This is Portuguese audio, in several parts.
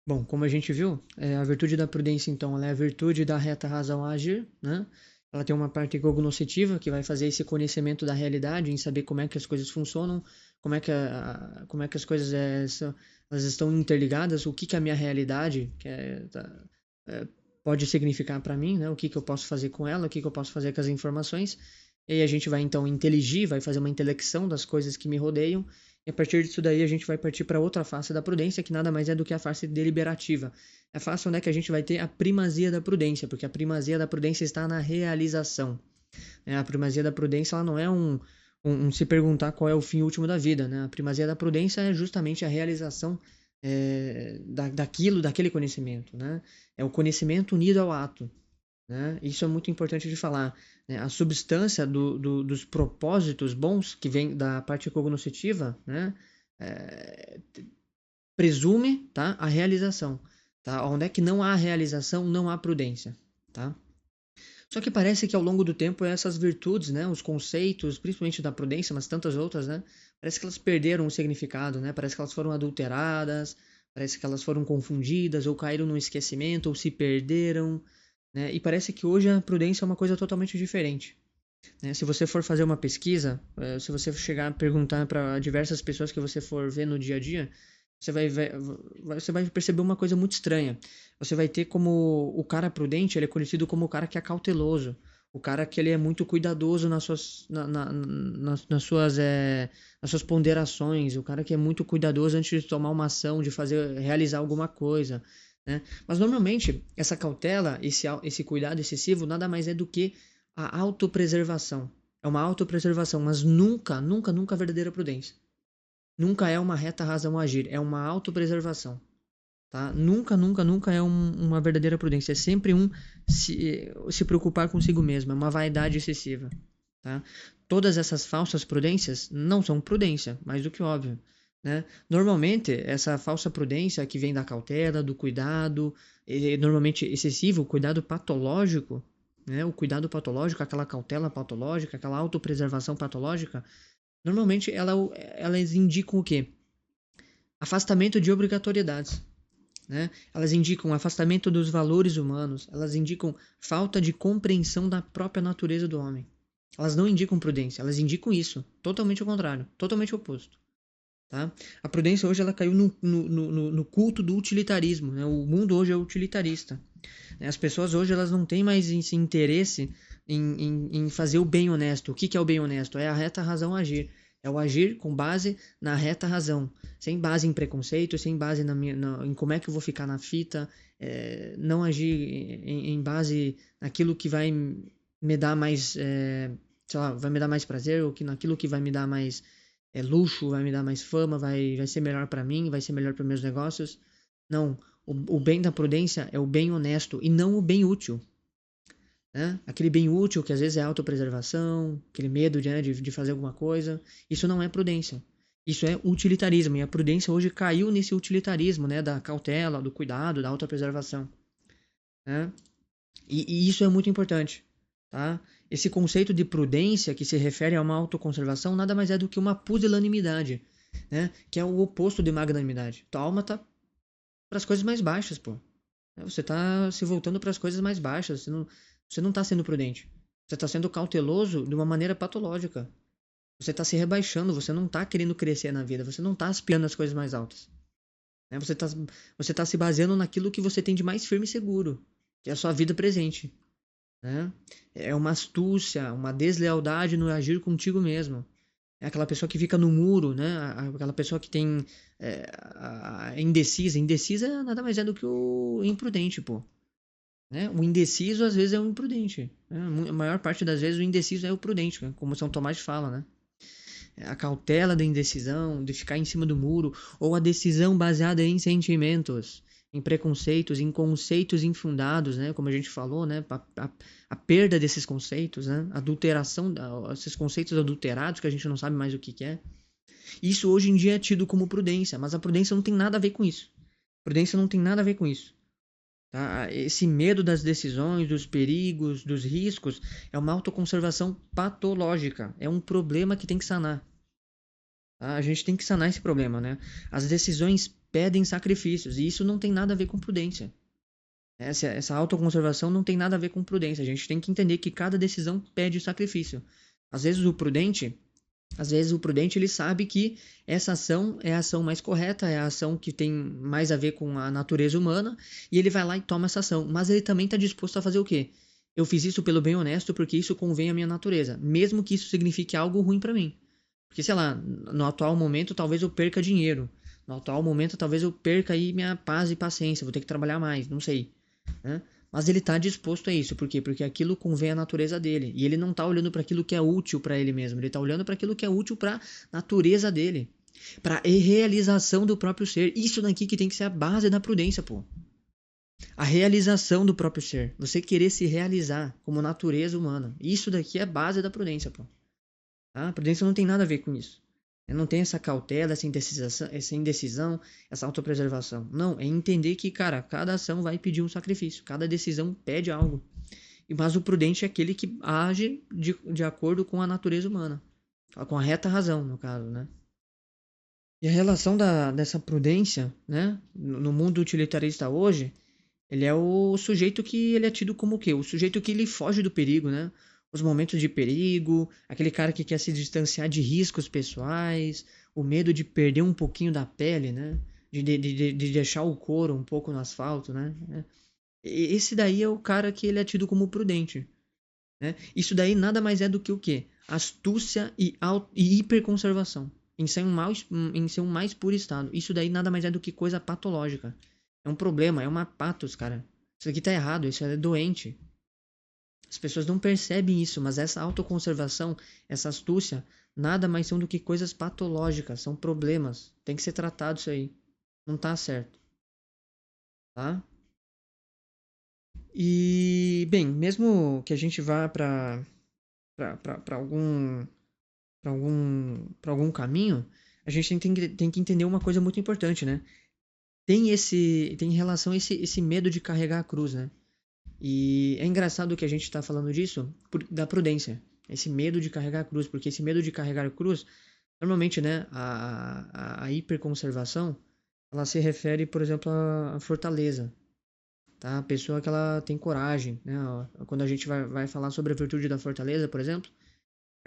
Bom, como a gente viu, a virtude da prudência, então, ela é a virtude da reta razão a agir, né? Ela tem uma parte cognoscitiva, que vai fazer esse conhecimento da realidade, em saber como é que as coisas funcionam, como é que as coisas elas estão interligadas, o que que a minha realidade é, pode significar para mim, né? O que que eu posso fazer com ela, o que que eu posso fazer com as informações. E aí a gente vai, então, inteligir, vai fazer uma intelecção das coisas que me rodeiam, e a partir disso daí a gente vai partir para outra face da prudência, que nada mais é do que a face deliberativa. É a face onde é que a gente vai ter a primazia da prudência, porque a primazia da prudência está na realização. A primazia da prudência ela não é um se perguntar qual é o fim último da vida. Né? A primazia da prudência é justamente a realização daquele conhecimento. Né? É o conhecimento unido ao ato. Né? Isso é muito importante de falar. Né? A substância dos propósitos bons que vem da parte cognoscitiva, né? É, presume, tá, a realização. Tá? Onde é que não há realização, não há prudência. Tá? Só que parece que ao longo do tempo essas virtudes, né, os conceitos, principalmente da prudência, mas tantas outras, né, parece que elas perderam o significado, né? Parece que elas foram adulteradas, parece que elas foram confundidas ou caíram no esquecimento ou se perderam, né? E parece que hoje a prudência é uma coisa totalmente diferente. Né? Se você for fazer uma pesquisa, se você chegar a perguntar para diversas pessoas que você for ver no dia a dia, você vai perceber uma coisa muito estranha. Você vai ter como o cara prudente, ele é conhecido como o cara que é cauteloso, o cara que ele é muito cuidadoso nas suas ponderações, o cara que é muito cuidadoso antes de tomar uma ação, de realizar alguma coisa. Né? Mas normalmente essa cautela, esse cuidado excessivo, nada mais é do que a autopreservação. É uma autopreservação, mas nunca, nunca, nunca a verdadeira prudência. Nunca é uma reta razão agir, é uma autopreservação. Tá? Nunca, nunca, nunca é uma verdadeira prudência. É sempre se preocupar consigo mesmo, é uma vaidade excessiva. Tá? Todas essas falsas prudências não são prudência, mais do que óbvio. Né? Normalmente, essa falsa prudência que vem da cautela, do cuidado, normalmente excessivo, o cuidado patológico, né? O cuidado patológico, aquela cautela patológica, aquela autopreservação patológica, normalmente elas indicam o quê? Afastamento de obrigatoriedades. Né? Elas indicam afastamento dos valores humanos, elas indicam falta de compreensão da própria natureza do homem. Elas não indicam prudência, elas indicam isso, totalmente o contrário, totalmente o oposto. Tá? A prudência hoje ela caiu no culto do utilitarismo. Né? O mundo hoje é utilitarista. Né? As pessoas hoje elas não têm mais esse interesse em fazer o bem honesto. O que, que é o bem honesto? É a reta razão agir. É o agir com base na reta razão. Sem base em preconceito, sem base em como é que eu vou ficar na fita. Não agir em base naquilo que vai me dar mais, sei lá, vai me dar mais prazer, ou naquilo que vai me dar mais luxo, vai me dar mais fama, vai ser melhor para mim, vai ser melhor para meus negócios. Não, o bem da prudência é o bem honesto e não o bem útil. Né? Aquele bem útil que às vezes é autopreservação, aquele medo de fazer alguma coisa, isso não é prudência. Isso é utilitarismo. E a prudência hoje caiu nesse utilitarismo, né? Da cautela, do cuidado, da autopreservação. Né? E isso é muito importante. Tá? Esse conceito de prudência que se refere a uma autoconservação nada mais é do que uma pusilanimidade, né? Que é o oposto de magnanimidade. Tua alma tá para as coisas mais baixas, pô. Você tá se voltando para as coisas mais baixas. Você não tá sendo prudente. Você tá sendo cauteloso de uma maneira patológica. Você tá se rebaixando, você não tá querendo crescer na vida, você não tá aspirando as coisas mais altas. Né? Você tá se baseando naquilo que você tem de mais firme e seguro, que é a sua vida presente. Né? É uma astúcia, uma deslealdade no agir contigo mesmo. É aquela pessoa que fica no muro, né? Aquela pessoa que tem a indecisa. Indecisa nada mais é do que o imprudente, pô. Né? O indeciso às vezes é o imprudente. Né? A maior parte das vezes o indeciso é o prudente, né? Como São Tomás fala, né? A cautela da indecisão, de ficar em cima do muro, ou a decisão baseada em sentimentos, em preconceitos, em conceitos infundados, né? Como a gente falou, né? A perda desses conceitos, né? A adulteração, esses conceitos adulterados que a gente não sabe mais o que é. Isso hoje em dia é tido como prudência, mas a prudência não tem nada a ver com isso. Prudência não tem nada a ver com isso. Tá? Esse medo das decisões, dos perigos, dos riscos, é uma autoconservação patológica. É um problema que tem que sanar. Tá? A gente tem que sanar esse problema, né? As decisões pedem sacrifícios. E isso não tem nada a ver com prudência. Essa autoconservação não tem nada a ver com prudência. A gente tem que entender que cada decisão pede sacrifício. Às vezes o prudente ele sabe que essa ação é a ação mais correta, é a ação que tem mais a ver com a natureza humana, e ele vai lá e toma essa ação. Mas ele também está disposto a fazer o quê? Eu fiz isso pelo bem honesto porque isso convém à minha natureza, mesmo que isso signifique algo ruim para mim. Porque, sei lá, no atual momento talvez eu perca dinheiro. No atual momento talvez eu perca aí minha paz e paciência, vou ter que trabalhar mais, não sei. Né? Mas ele está disposto a isso, por quê? Porque aquilo convém à natureza dele. E ele não está olhando para aquilo que é útil para ele mesmo, ele está olhando para aquilo que é útil para a natureza dele, para a realização do próprio ser. Isso daqui que tem que ser a base da prudência, pô. A realização do próprio ser. Você querer se realizar como natureza humana. Isso daqui é a base da prudência, pô. Tá? A prudência não tem nada a ver com isso. Não tem essa cautela, essa indecisão, essa autopreservação. Não, é entender que, cara, cada ação vai pedir um sacrifício. Cada decisão pede algo. Mas o prudente é aquele que age de acordo com a natureza humana. Com a reta razão, no caso, né? E a relação dessa prudência, né? No mundo utilitarista hoje, ele é o sujeito que ele é tido como o quê? O sujeito que ele foge do perigo, né? Os momentos de perigo, aquele cara que quer se distanciar de riscos pessoais, o medo de perder um pouquinho da pele, né? De deixar o couro um pouco no asfalto, né? Esse daí é o cara que ele é tido como prudente, né? Isso daí nada mais é do que o quê? Astúcia e hiperconservação, em ser um mais puro estado. Isso daí nada mais é do que coisa patológica. É um problema, é uma patos, cara. Isso aqui tá errado, isso é doente. As pessoas não percebem isso, mas essa autoconservação, essa astúcia, nada mais são do que coisas patológicas, são problemas. Tem que ser tratado isso aí. Não tá certo. Tá? E, bem, mesmo que a gente vá para algum para algum caminho, a gente tem que entender uma coisa muito importante, né? Tem em relação a esse medo de carregar a cruz, né? E é engraçado que a gente está falando disso da prudência. Esse medo de carregar a cruz, porque esse medo de carregar a cruz, normalmente, né, a hiperconservação, ela se refere, por exemplo, à fortaleza, tá? A pessoa que ela tem coragem, né? Quando a gente vai falar sobre a virtude da fortaleza, por exemplo,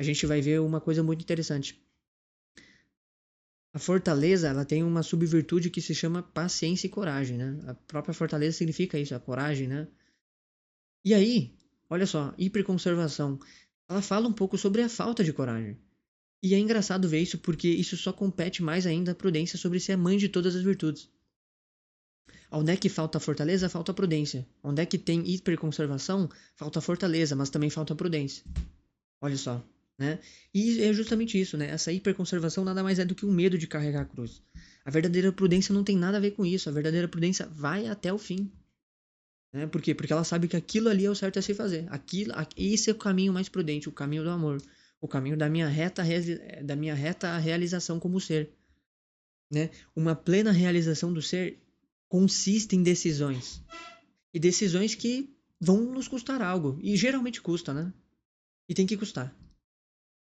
a gente vai ver uma coisa muito interessante. A fortaleza, ela tem uma subvirtude que se chama paciência e coragem, né? A própria fortaleza significa isso, a coragem, né? E aí, olha só, hiperconservação, ela fala um pouco sobre a falta de coragem. E é engraçado ver isso porque isso só compete mais ainda a prudência sobre ser a mãe de todas as virtudes. Onde é que falta fortaleza, falta prudência. Onde é que tem hiperconservação, falta fortaleza, mas também falta prudência. Olha só, né? E é justamente isso, né? Essa hiperconservação nada mais é do que o medo de carregar a cruz. A verdadeira prudência não tem nada a ver com isso. A verdadeira prudência vai até o fim. Né? Por quê? Porque ela sabe que aquilo ali é o certo a se fazer. Esse é o caminho mais prudente, o caminho do amor. O caminho da minha reta realização como ser. Né? Uma plena realização do ser consiste em decisões. E decisões que vão nos custar algo. E geralmente custa, né? E tem que custar.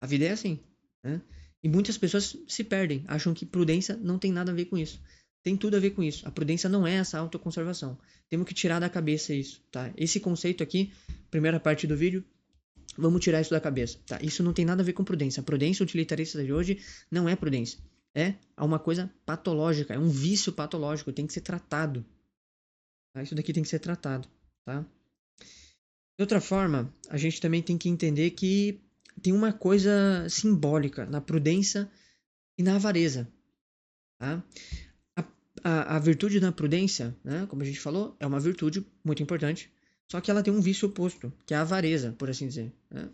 A vida é assim. Né? E muitas pessoas se perdem. Acham que prudência não tem nada a ver com isso. Tem tudo a ver com isso. A prudência não é essa autoconservação. Temos que tirar da cabeça isso, tá? Esse conceito aqui, primeira parte do vídeo, vamos tirar isso da cabeça, tá? Isso não tem nada a ver com prudência. A prudência utilitarista de hoje não é prudência. É uma coisa patológica, é um vício patológico, tem que ser tratado. Tá? Isso daqui tem que ser tratado, tá? De outra forma, a gente também tem que entender que tem uma coisa simbólica na prudência e na avareza, tá? A virtude da prudência, né, como a gente falou, é uma virtude muito importante, só que ela tem um vício oposto, que é a avareza, por assim dizer. Né?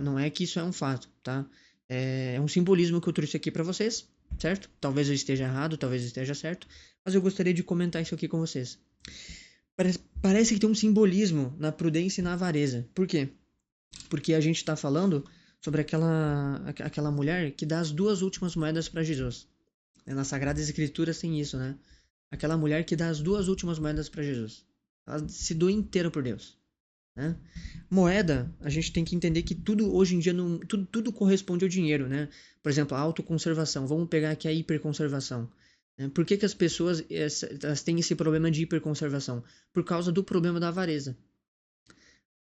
Não é que isso é um fato, tá? É um simbolismo que eu trouxe aqui para vocês, certo? Talvez eu esteja errado, talvez eu esteja certo, mas eu gostaria de comentar isso aqui com vocês. Parece que tem um simbolismo na prudência e na avareza. Por quê? Porque a gente está falando sobre aquela mulher que dá as 2 últimas moedas para Jesus. Nas Sagradas Escrituras tem isso, né? Aquela mulher que dá as 2 últimas moedas para Jesus. Ela se doa inteira por Deus. Né? Moeda, a gente tem que entender que tudo hoje em dia, tudo corresponde ao dinheiro, né? Por exemplo, a autoconservação. Vamos pegar aqui a hiperconservação. Né? Por que que as pessoas elas têm esse problema de hiperconservação? Por causa do problema da avareza.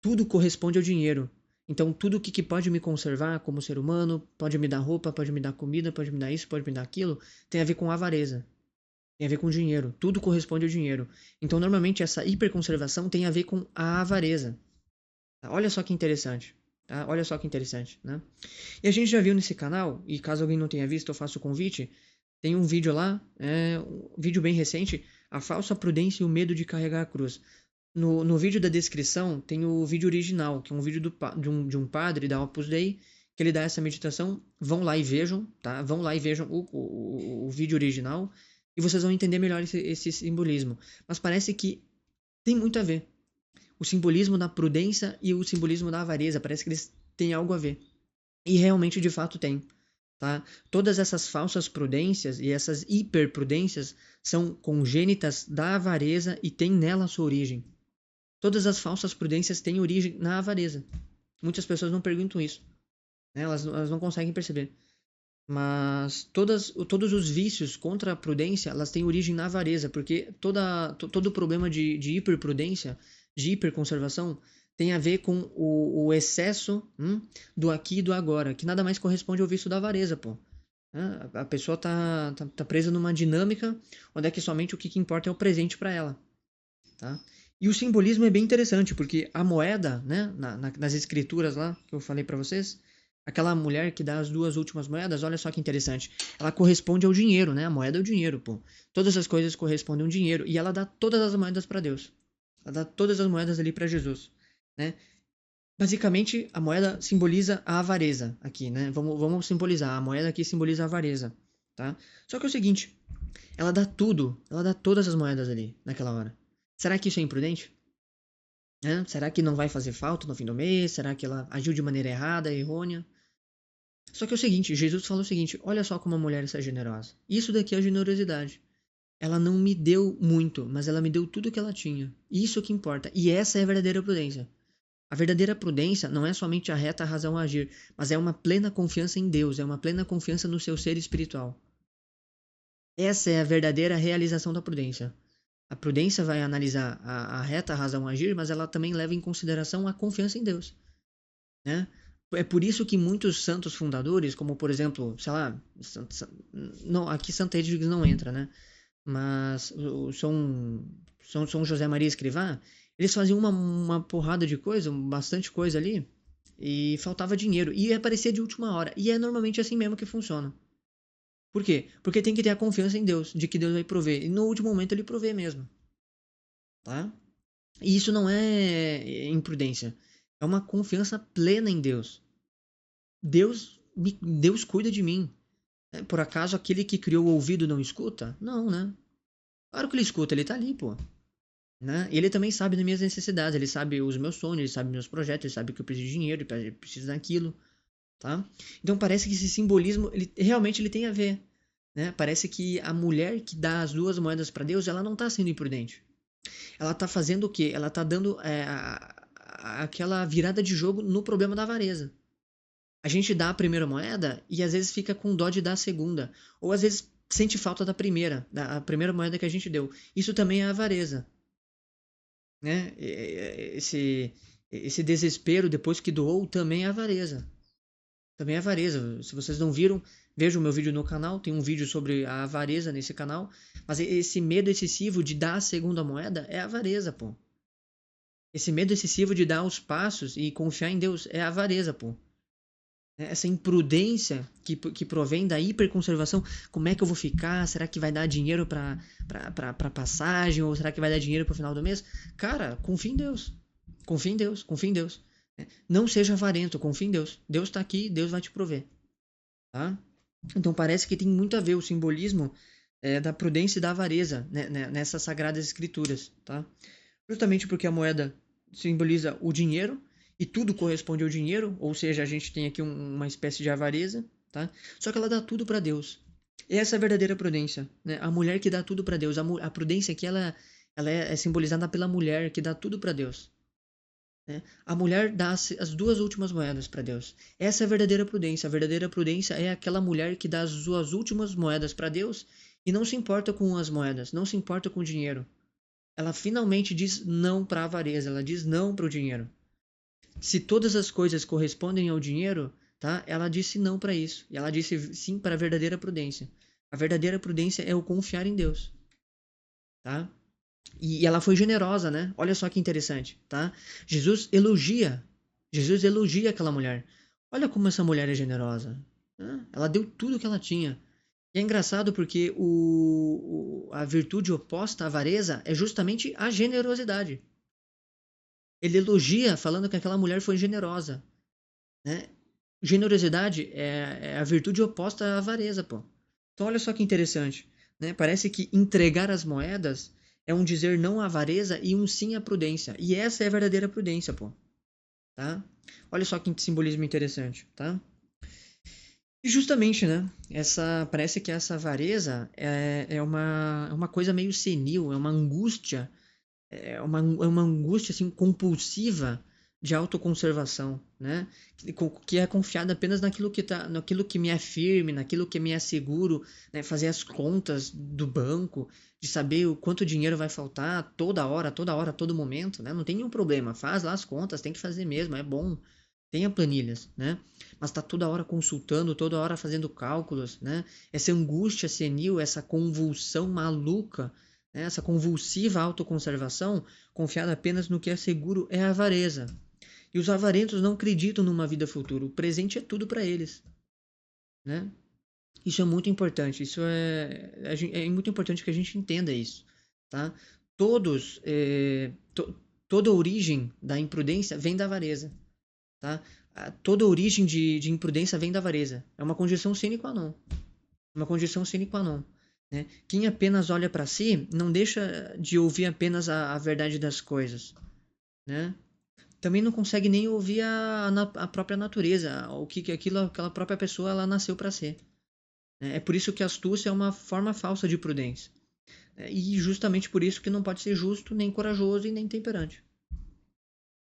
Tudo corresponde ao dinheiro. Então, tudo que pode me conservar como ser humano, pode me dar roupa, pode me dar comida, pode me dar isso, pode me dar aquilo, tem a ver com avareza. Tem a ver com dinheiro. Tudo corresponde ao dinheiro. Então, normalmente, essa hiperconservação tem a ver com a avareza. Tá? Olha só que interessante. Tá? Olha só que interessante, né? E a gente já viu nesse canal, e caso alguém não tenha visto, eu faço o convite. Tem um vídeo lá, um vídeo bem recente, a falsa prudência e o medo de carregar a cruz. No vídeo da descrição tem o vídeo original, que é um vídeo de um padre da Opus Dei, que ele dá essa meditação. Vão lá e vejam, tá? Vão lá e vejam o vídeo original e vocês vão entender melhor esse simbolismo. Mas parece que tem muito a ver. O simbolismo da prudência e o simbolismo da avareza, parece que eles têm algo a ver. E realmente, de fato, tem. Tá? Todas essas falsas prudências e essas hiperprudências são congênitas da avareza e têm nela a sua origem. Todas as falsas prudências têm origem na avareza. Muitas pessoas não perguntam isso. Né? Elas não conseguem perceber. Mas todos os vícios contra a prudência, elas têm origem na avareza, porque todo o problema de hiperprudência, de hiperconservação, tem a ver com o excesso do aqui e do agora, que nada mais corresponde ao vício da avareza, pô. A pessoa tá presa numa dinâmica onde é que somente o que importa é o presente para ela. Tá? E o simbolismo é bem interessante, porque a moeda, né, nas escrituras lá, que eu falei para vocês, aquela mulher que dá as duas últimas moedas, olha só que interessante. Ela corresponde ao dinheiro, né? A moeda é o dinheiro, pô. Todas as coisas correspondem ao dinheiro. E ela dá todas as moedas para Deus. Ela dá todas as moedas ali para Jesus, né? Basicamente, a moeda simboliza a avareza aqui, né? Vamos simbolizar. A moeda aqui simboliza a avareza, tá? Só que é o seguinte, ela dá tudo. Ela dá todas as moedas ali, naquela hora. Será que isso é imprudente? Será que não vai fazer falta no fim do mês? Será que ela agiu de maneira errada, errônea? Só que é o seguinte, Jesus falou o seguinte, olha só como a mulher é generosa. Isso daqui é generosidade. Ela não me deu muito, mas ela me deu tudo que ela tinha. Isso que importa. E essa é a verdadeira prudência. A verdadeira prudência não é somente a reta razão a agir, mas é uma plena confiança em Deus, é uma plena confiança no seu ser espiritual. Essa é a verdadeira realização da prudência. A prudência vai analisar a reta razão a agir, mas ela também leva em consideração a confiança em Deus. Né? É por isso que muitos santos fundadores, como por exemplo, sei lá, não, aqui Santa Edviges não entra, né? Mas o São José Maria Escrivá, eles faziam uma porrada de coisa, bastante coisa ali, e faltava dinheiro, e aparecia de última hora. E é normalmente assim mesmo que funciona. Por quê? Porque tem que ter a confiança em Deus, de que Deus vai prover. E no último momento ele provê mesmo. Tá? E isso não é imprudência. É uma confiança plena em Deus. Deus cuida de mim. Por acaso aquele que criou o ouvido não escuta? Não, né? Claro que ele escuta, ele tá ali, pô. Né? Ele também sabe das minhas necessidades, ele sabe os meus sonhos, ele sabe meus projetos, ele sabe que eu preciso de dinheiro, ele precisa daquilo, tá? Então parece que esse simbolismo, realmente ele tem a ver, né? Parece que a mulher que dá as duas moedas para Deus, ela não está sendo imprudente. Ela está fazendo o quê? Ela está dando aquela virada de jogo no problema da avareza. A gente dá a primeira moeda e às vezes fica com dó de dar a segunda, ou às vezes sente falta da primeira moeda que a gente deu. Isso também é avareza. Né? Esse desespero depois que doou também é avareza. Também é avareza. Se vocês não viram, vejam o meu vídeo no canal. Tem um vídeo sobre a avareza nesse canal. Mas esse medo excessivo de dar a segunda moeda é avareza, pô. Esse medo excessivo de dar os passos e confiar em Deus é avareza, pô. Essa imprudência que provém da hiperconservação. Como é que eu vou ficar? Será que vai dar dinheiro para passagem? Ou será que vai dar dinheiro para o final do mês? Cara, confia em Deus. Confia em Deus. Confia em Deus. Não seja avarento. Confia em Deus. Deus está aqui. Deus vai te prover. Tá? Então parece que tem muito a ver o simbolismo da prudência e da avareza, né, nessas sagradas escrituras. Tá? Justamente porque a moeda simboliza o dinheiro e tudo corresponde ao dinheiro, ou seja, a gente tem aqui uma espécie de avareza, tá? Só que ela dá tudo para Deus. Essa é a verdadeira prudência, né? A mulher que dá tudo para Deus. A prudência aqui ela é simbolizada pela mulher que dá tudo para Deus. Né? A mulher dá as duas últimas moedas para Deus. Essa é a verdadeira prudência. A verdadeira prudência é aquela mulher que dá as suas últimas moedas para Deus e não se importa com as moedas, não se importa com o dinheiro. Ela finalmente diz não para a avareza, ela diz não para o dinheiro. Se todas as coisas correspondem ao dinheiro, tá? Ela disse não para isso. E ela disse sim para a verdadeira prudência. A verdadeira prudência é o confiar em Deus, tá? E ela foi generosa, né? Olha só que interessante, tá? Jesus elogia. Jesus elogia aquela mulher. Olha como essa mulher é generosa, né? Ela deu tudo que ela tinha. E é engraçado porque a virtude oposta à avareza é justamente a generosidade. Ele elogia falando que aquela mulher foi generosa, né? Generosidade é a virtude oposta à avareza, pô. Então olha só que interessante, né? Parece que entregar as moedas é um dizer não à avareza e um sim à prudência. E essa é a verdadeira prudência, pô, tá? Olha só que simbolismo interessante, tá? E justamente, né? Parece que essa avareza é uma coisa meio senil, é uma angústia, é uma angústia assim compulsiva de autoconservação, né? Que é confiada apenas naquilo que me é firme, naquilo que me é seguro, né? Fazer as contas do banco, de saber o quanto dinheiro vai faltar toda hora, todo momento, né? Não tem nenhum problema, faz lá as contas, tem que fazer mesmo, é bom. Tenha planilhas, né? Mas tá toda hora consultando, toda hora fazendo cálculos, né? Essa angústia senil, essa convulsão maluca, né? Essa convulsiva autoconservação, confiada apenas no que é seguro, é a avareza. E os avarentos não acreditam numa vida futura. O presente é tudo para eles, né? Isso é muito importante. É muito importante que a gente entenda isso, tá? Todos, toda a origem da imprudência vem da avareza, tá? Toda origem de imprudência vem da avareza. É uma condição sine qua non. Uma condição sine qua non. Né? Quem apenas olha para si não deixa de ouvir apenas a verdade das coisas. Né? Também não consegue nem ouvir a própria natureza, o que aquela própria pessoa ela nasceu para ser. Né? É por isso que a astúcia é uma forma falsa de prudência. E justamente por isso que não pode ser justo, nem corajoso e nem temperante.